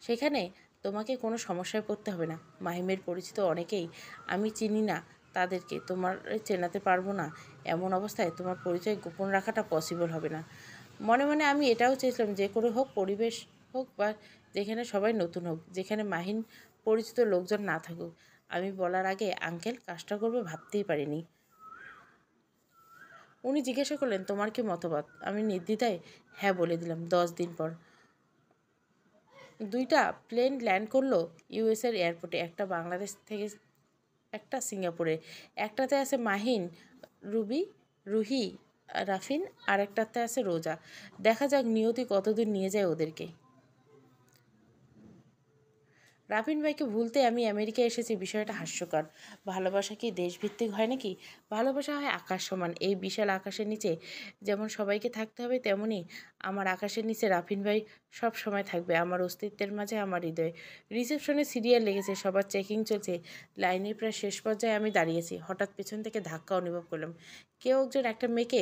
সেখানে তোমাকে কোনো সমস্যায় পড়তে হবে না। মাহিমের পরিচিত অনেকেই আমি চিনি না, তাদেরকে তোমার চেনাতে পারবো না। এমন অবস্থায় তোমার পরিচয় গোপন রাখাটা পসিবল হবে না। মনে মনে আমি এটাও চেয়েছিলাম, যে করে হোক, পরিবেশ হোক বা যেখানে সবাই নতুন হোক, যেখানে মাহিন পরিচিত লোকজন না থাকুক। আমি বলার আগে আঙ্কেল কাজটা করবে ভাবতেই পারিনি। উনি জিজ্ঞাসা করলেন, তোমার কি মতবাদ? আমি নির্দ্বিধায় হ্যাঁ বলে দিলাম। 10 দিন পর 2টা প্লেন ল্যান্ড করলো ইউএসের এয়ারপোর্টে। একটা বাংলাদেশ থেকে, একটা সিঙ্গাপুরে। একটাতে আছে মাহিন, রুহি, রাফিন, আর একটাতে আছে রোজা। দেখা যাক নিয়তি কতদূর নিয়ে যায় ওদেরকে। রাফিন ভাইকে ভুলতে আমি আমেরিকায় এসেছি, বিষয়টা হাস্যকর। ভালোবাসা কি দেশভিত্তিক হয় নাকি? ভালোবাসা হয় আকাশ সমান। এই বিশাল আকাশের নিচে যেমন সবাইকে থাকতে হবে, তেমনি আমার আকাশের নিচে রাফিন ভাই সব সময় থাকবে, আমার অস্তিত্বের মাঝে, আমার হৃদয়ে। রিসেপশনে সিরিয়াল লেগেছে, সবার চেকিং চলছে। লাইনের প্রায় শেষ পর্যায়ে আমি দাঁড়িয়েছি। হঠাৎ পেছন থেকে ধাক্কা অনুভব করলাম। কেউ একজন একটা মেয়েকে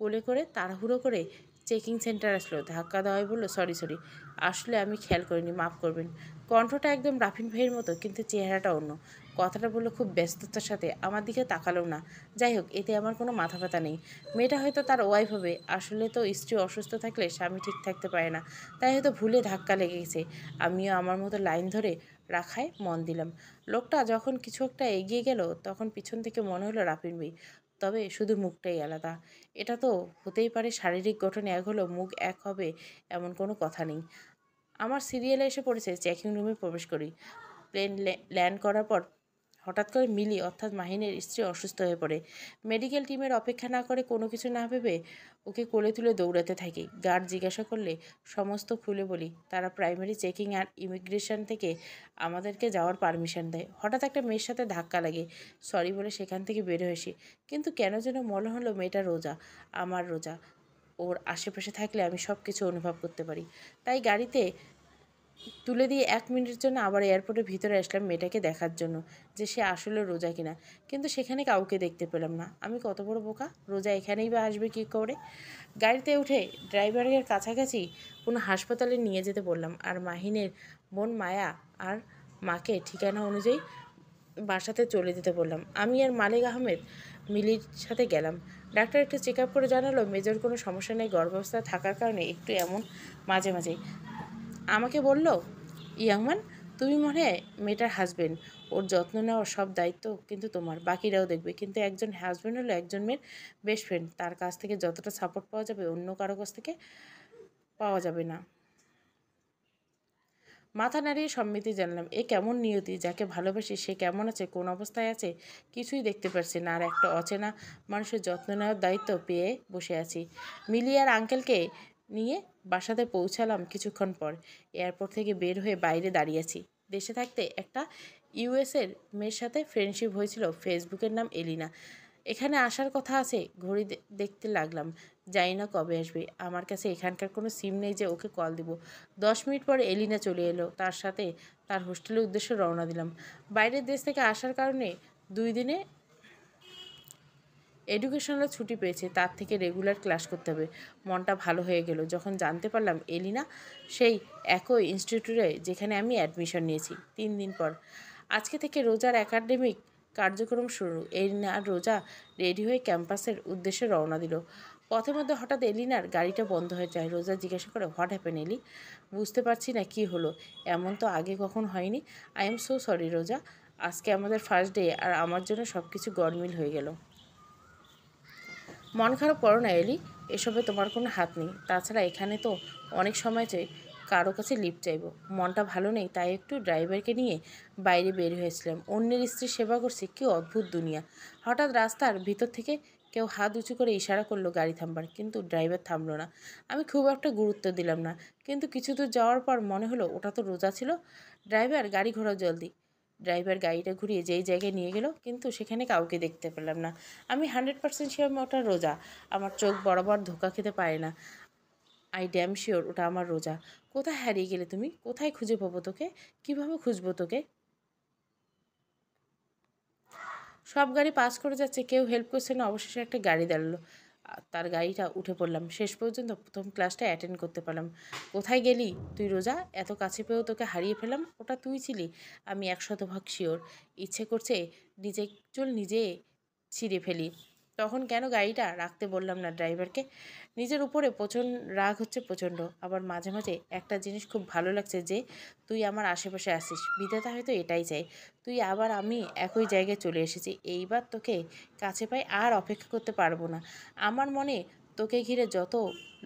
কোলে করে তাড়াহুড়ো করে চেকিং সেন্টার আসলো। ধাক্কা দেওয়াই বলল, সরি সরি, আসলে আমি খেয়াল করিনি, মাফ করবেন। কণ্ঠটা একদম রাফিন ভাইয়ের মতো, কিন্তু চেহারাটা অন্য। কথাটা বললো খুব ব্যস্ততার সাথে, আমার দিকে তাকালো না। যাই হোক, এতে আমার কোনো মাথা ব্যথা নেই। মেয়েটা হয়তো তার ওয়াইফ হবে। আসলে তো স্ত্রী অসুস্থ থাকলে স্বামী ঠিক থাকতে পারে না, তাই হয়তো ভুলে ধাক্কা লেগে গেছে। আমিও আমার মতো লাইন ধরে রাখায় মন দিলাম। লোকটা যখন কিছু একটা এগিয়ে গেল, তখন পিছন থেকে মনে হলো রাফিন ভাই। তবে শুধু মুখটাই আলাদা। এটা তো হতেই পারে, শারীরিক গঠন এক হলেও মুখ এক হবে এমন কোনো কথা নেই। আমার সিরিয়ালে এসে পড়েছে। চেকিং রুমে প্রবেশ করি। প্লেন ল্যান্ড করার পর হঠাৎ করে মিলি, অর্থাৎ মাহিনের স্ত্রী, অসুস্থ হয়ে পড়ে। মেডিকেল টিমের অপেক্ষা না করে, কোনো কিছু না ভেবে ওকে কোলে তুলে দৌড়াতে থাকি। গার্ড জিজ্ঞাসা করলে সমস্ত খুলে বলি। তারা প্রাইমারি চেকিং আর ইমিগ্রেশন থেকে আমাদেরকে যাওয়ার পারমিশন দেয়। হঠাৎ একটা মেয়ের সাথে ধাক্কা লাগে, সরি বলে সেখান থেকে বের হয়েছি। কিন্তু কেন যেন মনে হলো মেয়েটা রোজা, আমার রোজা। ওর আশেপাশে থাকলে আমি সব কিছু অনুভব করতে পারি। তাই গাড়িতে তুলে দিয়ে 1 মিনিটের জন্য আবার এয়ারপোর্টের ভিতরে আসলাম মেয়েটাকে দেখার জন্য যে সে আসলে রোজা কিনা। কিন্তু সেখানে কাউকে দেখতে পেলাম না। আমি কত বড় বোকা! রোজা এখানেই বা আসবে কী করে? গাড়িতে উঠে ড্রাইভারের কাছাকাছি কোনো হাসপাতালে নিয়ে যেতে বললাম, আর মাহিনের বোন মায়া আর মাকে ঠিকানা অনুযায়ী বাসাতে চলে যেতে বললাম। আমি আর মালিক আহমেদ মিলির সাথে গেলাম। ডাক্তার একটু চেক আপ করে জানালো মেজর কোনো সমস্যা নেই, গর্ভাবস্থায় থাকার কারণে একটু এমন মাঝে মাঝে। আমাকে বলল, ইয়াংমান, তুমি মনে হয় মেয়েটার হাজবেন্ড, ওর যত্ন নেওয়ার সব দায়িত্ব কিন্তু তোমার, বাকিরাও দেখবে। কিন্তু একজন হাজবেন্ড হলো একজন মেয়ের বেস্ট ফ্রেন্ড, তার কাছ থেকে যতটা সাপোর্ট পাওয়া যাবে অন্য কারো কাছ থেকে পাওয়া যাবে না। মাথা নাড়িয়ে সম্মতি জানলাম। এ কেমন নিয়তি! যাকে ভালোবাসি সে কেমন আছে, কোন অবস্থায় আছে কিছুই দেখতে পারছি না, আর একটা অচেনা মানুষের যত্ন নেওয়ার দায়িত্ব পেয়ে বসে আছি। মিলি আর আঙ্কেলকে নিয়ে বাসাতে পৌঁছালাম কিছুক্ষণ পর। এয়ারপোর্ট থেকে বের হয়ে বাইরে দাঁড়িয়েছি। দেশে থাকতে একটা ইউএসের মেয়ের সাথে ফ্রেন্ডশিপ হয়েছিল, ফেসবুকের নাম এলিনা। এখানে আসার কথা আছে। ঘড়ি দেখতে লাগলাম, জানি না কবে আসবে। আমার কাছে এখানকার কোনো সিম নেই যে ওকে কল দিব। 10 মিনিট পরে এলিনা চলে এলো, তার সাথে তার হোস্টেলের উদ্দেশ্যে রওনা দিলাম। বাইরের দেশ থেকে আসার কারণে 2 দিনে এডুকেশনাল ছুটি পেয়েছে, তার থেকে রেগুলার ক্লাস করতে হবে। মনটা ভালো হয়ে গেল যখন জানতে পারলাম এলিনা সেই একই ইনস্টিটিউটে যেখানে আমি অ্যাডমিশন নিয়েছি। 3 দিন পর আজকে থেকে রোজার একাডেমিক কার্যক্রম শুরু। এলিনা আর রোজা রেডি হয়ে ক্যাম্পাসের উদ্দেশ্যে রওনা দিল। পথের মধ্যে হঠাৎ এলিনার গাড়িটা বন্ধ হয়ে যায়। রোজা জিজ্ঞাসা করে, হোয়াট হ্যাপেন এলি? বুঝতে পারছি না কি হলো, এমন তো আগে কখন হয়নি। আই এম সো সরি রোজা, আজকে আমাদের ফার্স্ট ডে আর আমার জন্য সব কিছু গরমিল হয়ে গেল। মন খারাপ করো না এলি, এসবে তোমার কোনো হাত নেই। তাছাড়া এখানে তো অনেক সময় চাই কারো কাছে লিফট চাইবো। মনটা ভালো নেই, তাই একটু ড্রাইভারকে নিয়ে বাইরে বের হয়েছিলাম। অন্যের স্ত্রীর সেবা করছি, কি অদ্ভুত দুনিয়া। হঠাৎ রাস্তার ভিতর থেকে কেউ হাত উঁচু করে ইশারা করলো গাড়ি থামবার, কিন্তু ড্রাইভার থামলো না। আমি খুব একটা গুরুত্ব দিলাম না, কিন্তু কিছু দূর যাওয়ার পর মনে হলো ওটা তো রোজা ছিল। ড্রাইভার, গাড়ি ঘোরাও জলদি। ড্রাইভার গাড়িটা ঘুরিয়ে যেই জায়গায় নিয়ে গেল, কিন্তু সেখানে কাউকে দেখতে পেলাম না। আমি 100% শিওর ওটা রোজা। আমার চোখ বরাবর ধোকা খেতে পারে না। আই ড্যাম শিওর ওটা আমার রোজা। কোথায় হারিয়ে গেলে তুমি? কোথায় খুঁজে পাবো তোকে? কিভাবে খুঁজবো তোকে? সব গাড়ি পাস করে যাচ্ছে, কেউ হেল্প করছে না। অবশেষে একটা গাড়ি দাঁড়ালো, তার গাড়িটা উঠে পড়লাম। শেষ পর্যন্ত প্রথম ক্লাসটা অ্যাটেন্ড করতে পারলাম। কোথায় গেলি তুই রোজা? এত কাছে পেয়েও তোকে হারিয়ে ফেলাম। ওটা তুই ছিলি? আমি 100% শিওর। ইচ্ছে করছে নিজে চুল নিজে ছিঁড়ে ফেলি। তখন কেন গাড়িটা রাখতে বললাম না ড্রাইভারকে? নিজের উপরে প্রচণ্ড রাগ হচ্ছে প্রচণ্ড। আবার মাঝে মাঝে একটা জিনিস খুব ভালো লাগছে, যে তুই আমার আশেপাশে আসিস। বিধাতা হয়তো এটাই চাই। তুই আবার আমি একই জায়গায় চলে এসেছি। এইবার তোকে কাছে পাই, আর অপেক্ষা করতে পারবো না। আমার মনে তোকে ঘিরে যত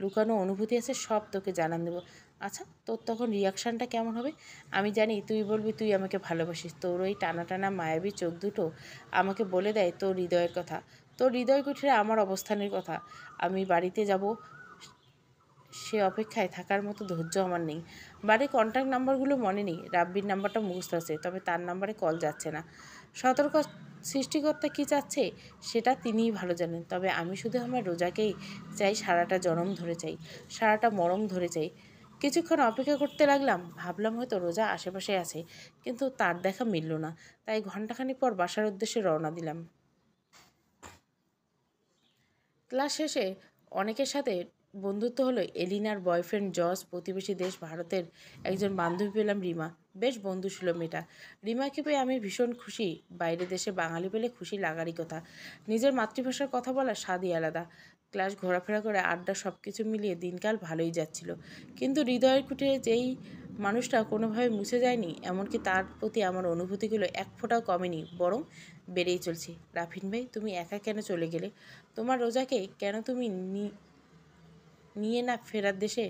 লুকানো অনুভূতি আছে সব তোকে জানান দেবো। আচ্ছা, তোর তখন রিয়াকশানটা কেমন হবে? আমি জানি তুই বলবি তুই আমাকে ভালোবাসিস। তোর ওই টানা টানা মায়াবী চোখ দুটো আমাকে বলে দেয় তোর হৃদয়ের কথা, তোর হৃদয় কুঠিরে আমার অবস্থানের কথা। আমি বাড়িতে যাব, সে অপেক্ষায় থাকার মতো ধৈর্য আমার নেই। বাড়ির কন্ট্যাক্ট নাম্বারগুলো মনে নেই, রাব্বির নাম্বারটা মুখস্থ আছে, তবে তার নাম্বারে কল যাচ্ছে না। সতর্ক সৃষ্টিকর্তা কী চাচ্ছে সেটা তিনিই ভালো জানেন। তবে আমি শুধু আমার রোজাকেই চাই, সারাটা জনম ধরে চাই, সারাটা মরম ধরে চাই। কিছুক্ষণ অপেক্ষা করতে লাগলাম, ভাবলাম হয়তো রোজা আশেপাশে আছে, কিন্তু তার দেখা মিলল না। তাই ঘণ্টাখানিক পর বাসার উদ্দেশ্যে রওনা দিলাম। ক্লাস শেষে অনেকের সাথে বন্ধুত্ব হলো। এলিনার বয়ফ্রেন্ড জজ, প্রতিবেশী দেশ ভারতের একজন বান্ধবী পেলাম রিমা। বেশ বন্ধু ছিল মেয়েটা। রিমাকে পেয়ে আমি ভীষণ খুশি। বাইরের দেশে বাঙালি পেলে খুশি লাগারই কথা। নিজের মাতৃভাষার কথা বলার স্বাদই আলাদা। ক্লাস, ঘোরাফেরা করে, আড্ডা, সব কিছু মিলিয়ে দিনকাল ভালোই যাচ্ছিল। কিন্তু হৃদয়ের কুটিরে যেই মানুষটা কোনোভাবে মুছে যায়নি, এমনকি তার প্রতি আমার অনুভূতিগুলো এক ফোঁটাও কমেনি, বরং বেড়েই চলছে। রাফিন ভাই, তুমি একা কেন চলে গেলে? তোমার রোজাকে কেন তুমি নিয়ে না ফেরার দেশে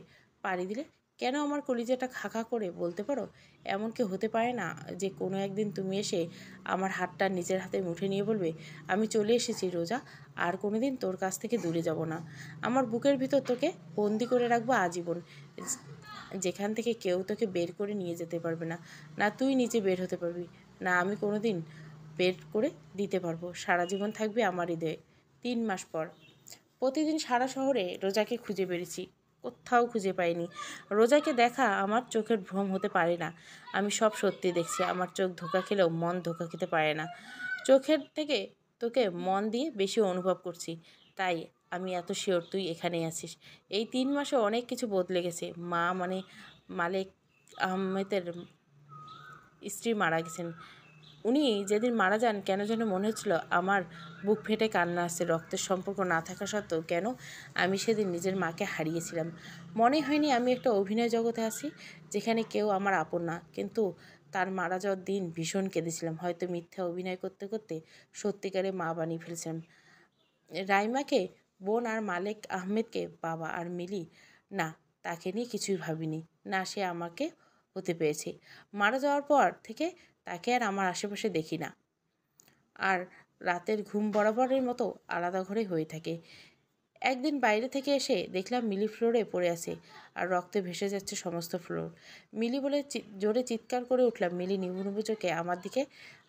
পাড়ি দিলে? কেন আমার কলিজাটা খাঁ করে বলতে পারো? এমন কি হতে পারে না যে কোনো একদিন তুমি এসে আমার হাতটা নিজের হাতে মুঠে নিয়ে বলবে, আমি চলে এসেছি রোজা, আর কোনো দিন তোর কাছ থেকে দূরে যাব না। আমার বুকের ভিতর তোকে বন্দি করে রাখবো আজীবন, যেখান থেকে কেউ তোকে বের করে নিয়ে যেতে পারবে না। না তুই নিজে বের হতে পারবি, না আমি কোনো দিন বের করে দিতে পারবো। সারা জীবন থাকবে আমার হৃদয়ে। 3 মাস পর প্রতিদিন সারা শহরে রোজাকে খুঁজে বেড়েছি, কোথাও খুঁজে পাইনি। রোজাকে দেখা আমার চোখের ভ্রম হতে পারে না। আমি সব সত্যি দেখছি। আমার চোখ ধোঁকা খেলেও মন ধোঁকা খেতে পারে না। চোখের থেকে তোকে মন দিয়ে বেশি অনুভব করছি, তাই আমি এত শিওর তুই এখানেই আছিস। এই 3 মাসে অনেক কিছু বদলে গেছে। মা মানে মালিক আহমেদের স্ত্রী মারা গেছেন। উনি যেদিন মারা যান কেন যেন মনে হচ্ছিল আমার বুক ফেটে কান্না আসছে। রক্তের সম্পর্ক না থাকা সত্ত্বেও কেন আমি সেদিন নিজের মাকে হারিয়েছিলাম। মনে হয়নি আমি একটা অভিনয় জগতে আছি যেখানে কেউ আমার আপন না। কিন্তু তার মারা যাওয়ার দিন ভীষণ কেঁদেছিলাম। হয়তো মিথ্যা অভিনয় করতে করতে সত্যিকারে মা বানিয়ে ফেলছিলাম। রাইমাকে বোন আর মালেক আহমেদকে বাবা আর মিলি না, তাকে নিয়ে কিছুই ভাবিনি। না সে আমাকে হতে পেরেছে। মারা যাওয়ার পর থেকে তাকে আর আমার আশেপাশে দেখি না। আর রাতের ঘুম বরাবরের মতো আলাদা ঘরে হয়ে থাকে। একদিন বাইরে থেকে এসে দেখলাম মিলি ফ্লোরে পড়ে আছে আর রক্তে ভেসে যাচ্ছে সমস্ত ফ্লোর। মিলি বলে জোরে চিৎকার করে উঠলাম। মিলি নিভু নিভু চোখে আমার দিকে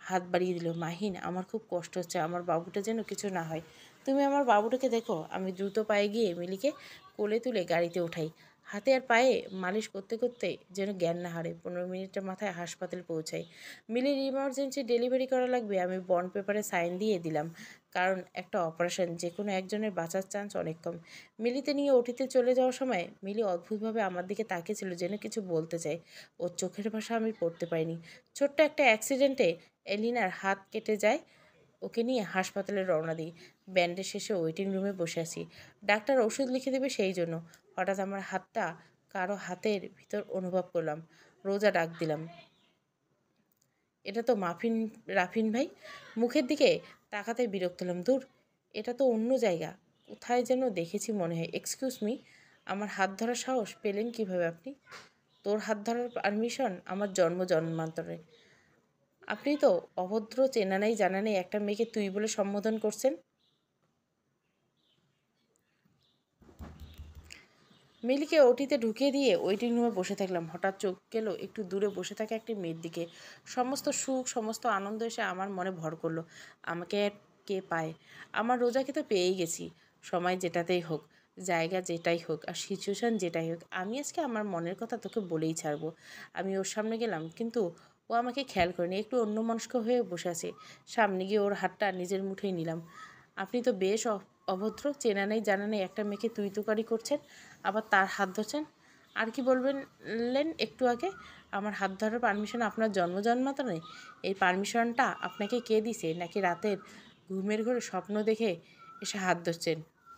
হাত বাড়িয়ে দিল। মাহিন, আমার খুব কষ্ট হচ্ছে, আমার বাবুটা যেন কিছু না হয়। তুমি আমার বাবুটাকে দেখো। আমি দ্রুত পায়ে গিয়ে মিলিকে কোলে তুলে গাড়িতে উঠাই। হাতে আর পায়ে মালিশ করতে করতে যেন জ্ঞান না হারে। 15 মিনিটের মাথায় হাসপাতালে পৌঁছাই। মিলির ইমার্জেন্সি ডেলিভারি করা লাগবে। আমি বন্ড পেপারে সাইন দিয়ে দিলাম, কারণ একটা অপারেশন যে কোনো একজনের বাঁচার চান্স অনেক কম। মিলিতে নিয়ে ওটিতে চলে যাওয়ার সময় মিলি অদ্ভুতভাবে আমার দিকে তাকিয়েছিল, যেন কিছু বলতে চায়। ওর চোখের ভাষা আমি পড়তে পারিনি। ছোট্ট একটা অ্যাক্সিডেন্টে এলিনার হাত কেটে যায়। ওকে নিয়ে হাসপাতালে রওনা দিই। ব্যান্ডেজ শেষে ওয়েটিং রুমে বসে আছি। ডাক্তার ওষুধ লিখে দেবে সেই জন্য। হঠাৎ আমার হাতটা কারো হাতের ভিতর অনুভব করলাম। রোজা ডাক দিলাম, এটা তো রাফিন ভাই। মুখের দিকে তাকাতে বিরক্ত হলাম। দূর, এটা তো অন্য জায়গা, কোথায় যেন দেখেছি মনে হয়। এক্সকিউজ মি, আমার হাত ধরার সাহস পেলেন কিভাবে আপনি? তোর হাত ধরার পারমিশন আমার জন্মান্তরে। আপনি তো অভদ্র, চেনা নেই জানা নেই একটা মেয়েকে তুই বলে সম্বোধন করছেন। মিলিকে ওটিতে ঢুকিয়ে দিয়ে ওয়েটিং রুমে বসে থাকলাম। হঠাৎ চোখ গেল একটু দূরে বসে থাকা একটি মেয়ের দিকে। সমস্ত সুখ, সমস্ত আনন্দ এসে আমার মনে ভর করলো। আমাকে আর কে পায়? আমার রোজাকে তো পেয়েই গেছি। সময় যেটাতেই হোক, জায়গা যেটাই হোক, আর সিচুয়েশান যেটাই হোক, আমি আজকে আমার মনের কথা তোকে বলেই ছাড়বো। আমি ওর সামনে গেলাম, কিন্তু ও আমাকে খেয়াল করেনি। একটু অন্যমনস্ক হয়ে বসে আছে। সামনে গিয়ে ওর হাতটা নিজের মুঠোয় নিলাম। আপনি তো বেশ অভদ্র, চেনা নেই জানা নেই একটা মেয়েকে তুই তোকারি করছেন, আবার তার হাত ধরছেন। আর কি বললেন একটু আগে? আমার হাত ধরার পারমিশন আপনার জন্মান্তরে? এই পারমিশনটা আপনাকে কে দিছে? নাকি রাতের ঘুমের ঘরে স্বপ্ন দেখে এসে হাত ধরছেন?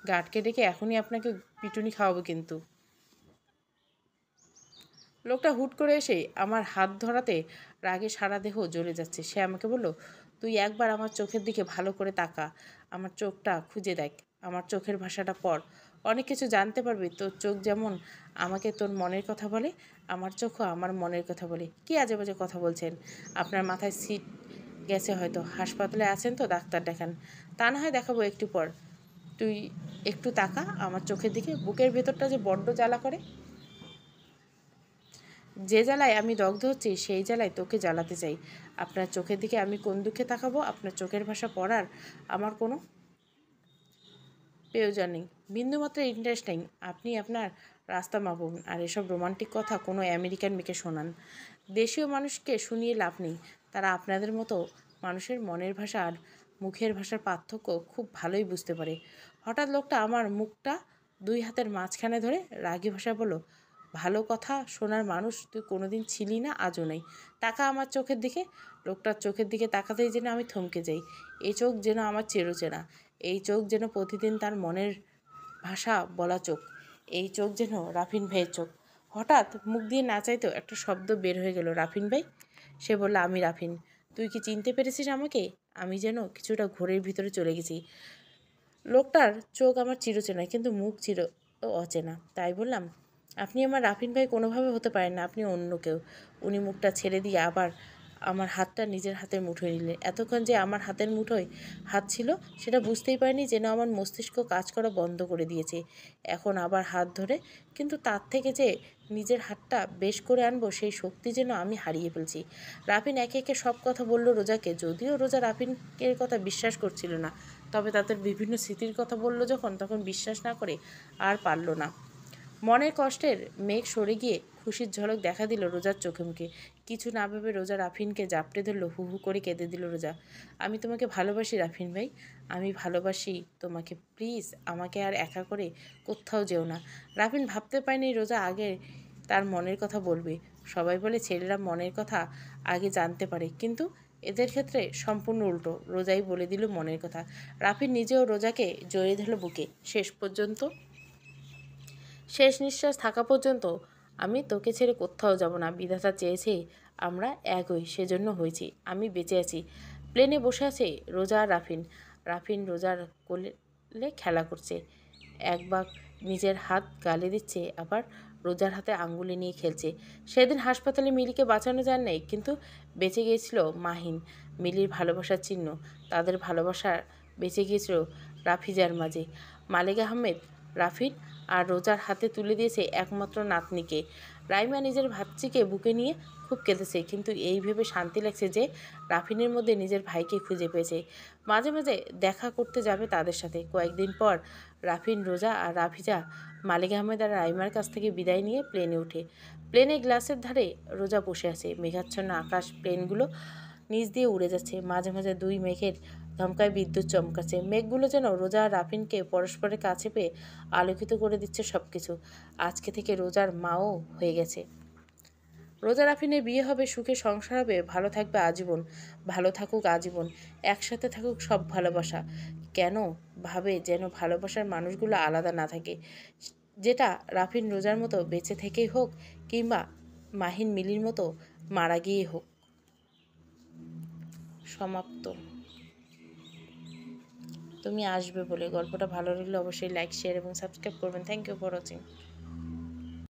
গার্ডকে ডেকে এখনই আপনাকে পিটুনি খাওয়াবো কিন্তু। লোকটা হুট করে এসে আমার হাত ধরাতে রাগে সারা দেহ জ্বলে যাচ্ছে। সে আমাকে বলল, তুই একবার আমার চোখের দিকে ভালো করে তাকা, আমার চোখটা খুঁজে দেখ, আমার চোখের ভাষাটা পড়, অনেক কিছু জানতে পারবি। তোর চোখ যেমন আমাকে তোর মনের কথা বলে, আমার চোখও আমার মনের কথা বলে। কি আজে বাজে কথা বলছেন? আপনার মাথায় সিট গেছে হয়তো। হাসপাতালে আছেন তো, ডাক্তার দেখান। তা না হয় দেখাবো একটু পর। তুই একটু তাকা আমার চোখের দিকে। বুকের ভেতরটা যে বড্ড জ্বালা করে। যে জ্বালায় আমি দগ্ধ হচ্ছি সেই জ্বালায় তোকে জ্বালাতে চাই। আপনার চোখের দিকে আমি কোন দুঃখে তাকাবো? আপনার চোখের ভাষা পড়ার আমার কোনো প্রয়োজন নেই, বিন্দুমাত্র ইন্টারেস্ট নেই। আপনি আপনার রাস্তা মাপুন, আর এসব রোমান্টিক কথা কোনো আমেরিকান মেয়েকে শোনান। দেশীয় মানুষকে শুনিয়ে লাভ নেই। তারা আপনাদের মতো মানুষের মনের ভাষা আর মুখের ভাষার পার্থক্য খুব ভালোই বুঝতে পারে। হঠাৎ লোকটা আমার মুখটা 2 হাতের মাঝখানে ধরে রাগী ভাষায় বলল, ভালো কথা শোনার মানুষ তুই কোনোদিন ছিলি না, আজও নেই। তাকা আমার চোখের দিকে। লোকটার চোখের দিকে তাকাতেই যেন আমি থমকে যাই। এই চোখ যেন আমার চিরচেনা। এই চোখ যেন প্রতিদিন তার মনের ভাষা বলা চোখ। এই চোখ যেন রাফিন ভাইয়ের চোখ। হঠাৎ মুখ দিয়ে না চাইতেও একটা শব্দ বের হয়ে গেল, রাফিন ভাই। সে বলল, আমি রাফিন। তুই কি চিনতে পেরেছিস আমাকে? আমি যেন কিছুটা ঘোরের ভিতরে চলে গেছি। লোকটার চোখ আমার চিরচেনা, কিন্তু মুখ চির অচেনা। তাই বললাম, আপনি আমার রাফিন ভাই কোনোভাবে হতে পারেন না, আপনি অন্য কেউ। উনি মুখটা ছেড়ে দিয়ে আবার আমার হাতটা নিজের হাতের মুঠোয় নিলেন। এতক্ষণ যে আমার হাতের মুঠোয় হাত ছিল সেটা বুঝতেই পারিনি, যেন আমার মস্তিষ্ক কাজ করা বন্ধ করে দিয়েছে। এখন আবার হাত ধরে, কিন্তু তার থেকে যে নিজের হাতটা বেশ করে আনবো সেই শক্তি যেন আমি হারিয়ে ফেলছি। রাফিন একে একে সব কথা বলল রোজাকে, যদিও রোজা রাফিনের কথা বিশ্বাস করছিল না, তবে তাদের বিভিন্ন স্মৃতির কথা বলল যখন, তখন বিশ্বাস না করে আর পারল না। মনের কষ্টের মেঘ সরে গিয়ে খুশির ঝলক দেখা দিল রোজার চোখে মুখে। কিছু না ভেবে রোজা রাফিনকে জাপটে ধরলো, হু হু করে কেঁদে দিল রোজা। আমি তোমাকে ভালোবাসি রাফিন ভাই, আমি ভালোবাসি তোমাকে, প্লিজ আমাকে আর একা করে কোথাও যেও না। রাফিন ভাবতে পারেনি রোজা আগে তার মনের কথা বলবে। সবাই বলে ছেলেরা মনের কথা আগে জানতে পারে, কিন্তু এদের ক্ষেত্রে সম্পূর্ণ উল্টো। রোজাই বলে দিল মনের কথা। রাফিন নিজেও রোজাকে জড়িয়ে ধরল বুকে। শেষ নিঃশ্বাস থাকা পর্যন্ত আমি তোকে ছেড়ে কোথাও যাব না। বিধাতা চেয়েছে আমরা এক হই, সেজন্য হয়েছি। আমি বেঁচে আছি। প্লেনে বসে আছে রোজা আর রাফিন। রাফিন রোজার কোলে খেলা করছে। একবার নিজের হাত গালে দিচ্ছে, আবার রোজার হাতে আঙ্গুলে নিয়ে খেলছে। সেদিন হাসপাতালে মিলিকে বাঁচানো যায় নাই, কিন্তু বেঁচে গিয়েছিল মাহিন, মিলির ভালোবাসার চিহ্ন। তাদের ভালোবাসা বেঁচে গিয়েছিল রাফিজার মাঝে। মালিক আহমেদ রাফিন আর রোজার হাতে তুলে দিয়েছে একমাত্র নাতনিকে। রাইমা নিজের ভাতচিকে বুকে নিয়ে খুব কেঁদেছে, কিন্তু এই ভেবে শান্তি লাগছে যে রাফিনের মধ্যে নিজের ভাইকে খুঁজে পেয়েছে। মাঝে মাঝে দেখা করতে যাবে তাদের সাথে। কয়েকদিন পর রাফিন, রোজা আর রাফিজা মালিক আহমেদ আর রাইমার কাছ থেকে বিদায় নিয়ে প্লেনে ওঠে। প্লেনে গ্লাসের ধারে রোজা বসে আছে। মেঘাচ্ছন্ন আকাশ, প্লেনগুলো নিচ দিয়ে উড়ে যাচ্ছে। মাঝে মাঝে দুই মেঘের ধমকায় বিদ্যুৎ চমকাচ্ছে। মেঘগুলো যেন রোজা আর রাফিনকে পরস্পরের কাছে পেয়ে আলোকিত করে দিচ্ছে সব কিছু। আজকে থেকে রোজার মাও হয়ে গেছে। রোজা রাফিনের বিয়ে হবে, সুখে সংসার হবে, ভালো থাকবে আজীবন। ভালো থাকুক আজীবন, একসাথে থাকুক সব ভালোবাসা। কেন ভাবে যেন ভালোবাসার মানুষগুলো আলাদা না থাকে, যেটা রাফিন রোজার মতো বেঁচে থেকেই হোক, কিংবা মাহিন মিলির মতো মারা গিয়েই হোক। সমাপ্ত। তুমি আসবে বলে। গল্পটা ভালো লাগলে অবশ্যই লাইক, শেয়ার এবং সাবস্ক্রাইব করবেন। Thank you for watching.